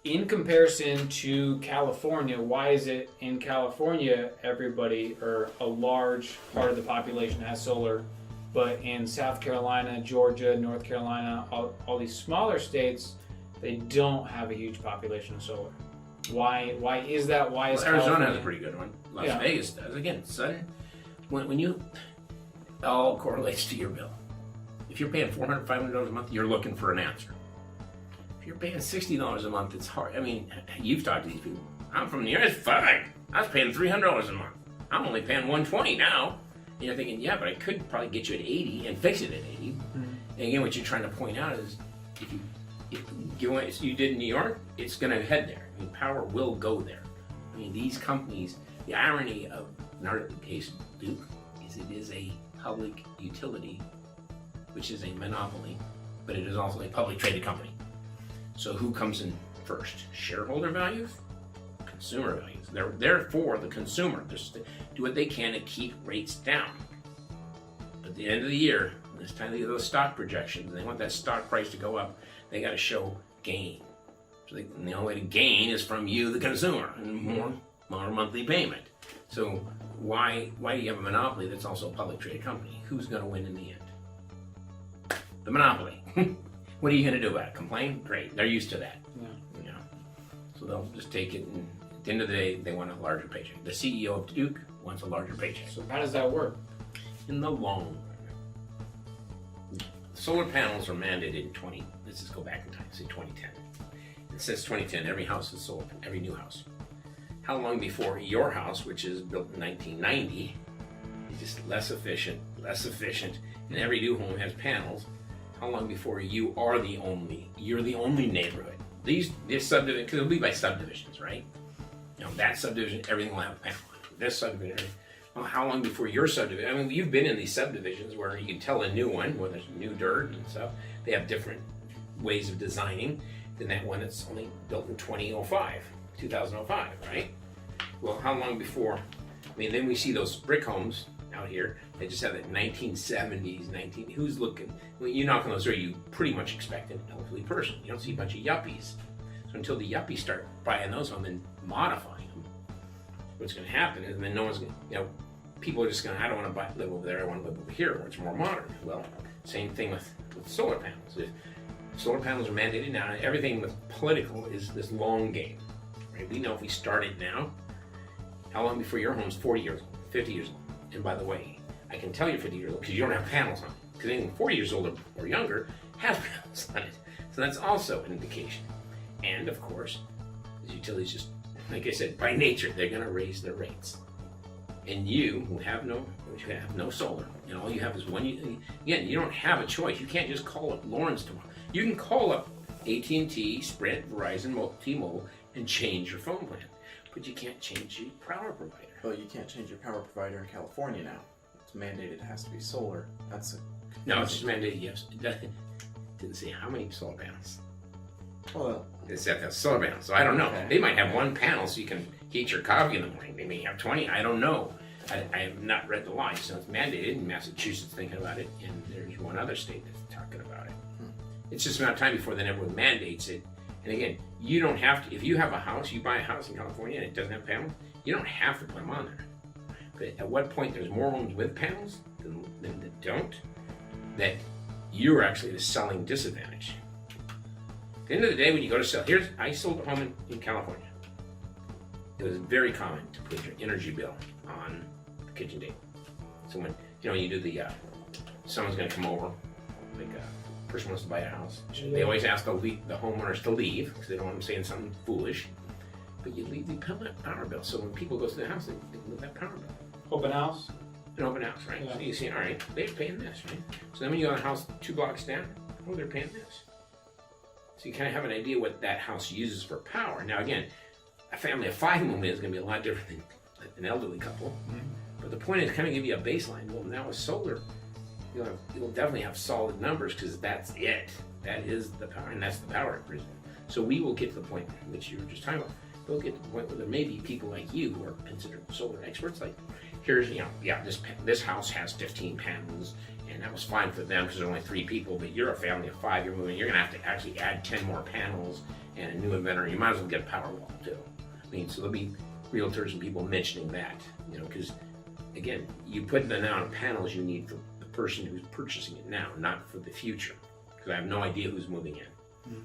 in comparison to California, why is it in California everybody or a large part of the population has solar, but in South Carolina, Georgia, North Carolina, all these smaller states, they don't have a huge population of solar? Why is that? Why is Arizona California... has a pretty good one. Las Vegas does. Again, sudden, when you all correlates to your bill. If you're paying $400, $500 a month, you're looking for an answer. If you're paying $60 a month, it's hard. I mean, you've talked to these people. I'm from New York. It's fine. I was paying $300 a month. I'm only paying $120 now. And you're thinking, yeah, but I could probably get you at 80 and fix it at 80. Mm-hmm. And again, what you're trying to point out is, if you did in New York, it's going to head there. I mean, power will go there. I mean, these companies. The irony of, in our case, Duke, is it is a public utility, which is a monopoly, but it is also a public traded company. So who comes in first? Shareholder values? Consumer values. They're for the consumer. Just do what they can to keep rates down. But at the end of the year, when it's time to get those stock projections, and they want that stock price to go up, they got to show gain. So the only way to gain is from you, the consumer, and more monthly payment. So why do you have a monopoly that's also a public traded company? Who's going to win in the end? The monopoly. What are you going to do about it? Complain? Great. They're used to that. Yeah. You know? So they'll just take it, and at the end of the day, they want a larger paycheck. The CEO of Duke wants a larger paycheck. So how does that work? In the long run. Solar panels are mandated in let's just go back in time, say 2010. It says 2010, every house is solar, every new house. How long before your house, which is built in 1990, is just less efficient, and every new home has panels? How long before you're the only neighborhood? These subdivision, because it'll be by subdivisions, right? You know, that subdivision, everything will have a panel on it. This subdivision, well, how long before your subdivision? I mean, you've been in these subdivisions where you can tell a new one, where there's new dirt and stuff. They have different ways of designing than that one that's only built in 2005, right? Well, how long before? I mean, then we see those brick homes out here. They just have that 1970s, who's looking? When you knock on those doors, you pretty much expect an elderly person. You don't see a bunch of yuppies. So until the yuppies start buying those homes and modifying them, what's going to happen is then no one's going to, people are just going to, I don't want to live over there, I want to live over here, where it's more modern. Well, same thing with solar panels. If solar panels are mandated now, everything with political is this long game. Right? We know if we start it now, how long before your home's 40 years old, 50 years old? And by the way, I can tell you're 50 years old because you don't have panels on it. Because anything 40 years old or younger has panels on it. So that's also an indication. And of course, the utilities just, like I said, by nature, they're going to raise their rates. And you, who have no solar, and all you have is again, you don't have a choice. You can't just call up Lawrence tomorrow. You can call up AT&T, Sprint, Verizon, T-Mobile, and change your phone plan. But you can't change your power provider. Well, you can't change your power provider in California now. It's mandated it has to be solar. No, it's just mandated, yes. It didn't say how many solar panels. Well, It said solar panels, so I don't know. Okay. They might have one panel so you can heat your coffee in the morning. They may have 20, I don't know. I have not read the law, so it's mandated in Massachusetts thinking about it, and there's one other state that's talking about it. It's just a matter of time before then everyone mandates it. And again, you don't have to, if you have a house, you buy a house in California and it doesn't have panels, you don't have to put them on there. But at what point there's more homes with panels than that don't, that you're actually the selling disadvantage. At the end of the day, when you go to sell, I sold a home in California. It was very common to put your energy bill on the kitchen table. So when, you do the, someone's gonna come over, like a person wants to buy a house. They always ask the homeowners to leave, because they don't want them saying something foolish. But you leave the power bill, so when people go to the house, they leave that power bill. Open house? An open house, right? Yeah. So you see, all right, they're paying this, right? So then when you go to a house 2 blocks down, they're paying this. So you kind of have an idea what that house uses for power. Now again, a family of 5 moving in is going to be a lot different than an elderly couple. Mm-hmm. But the point is kind of give you a baseline. Well, now with solar, you'll definitely have solid numbers because that's it. That is the power, and that's the power grid. So we will get to the point which you were just talking about. We'll get to the point where there may be people like you who are considered solar experts. Like, here's, this house has 15 panels, and that was fine for them because there's only 3 people. But you're a family of 5. You're moving. You're going to have to actually add 10 more panels, and a new inventor, you might as well get a power wall too. I mean, so there'll be realtors and people mentioning that, you know, because again, you put the amount of panels you need for the person who's purchasing it now, not for the future, because I have no idea who's moving in.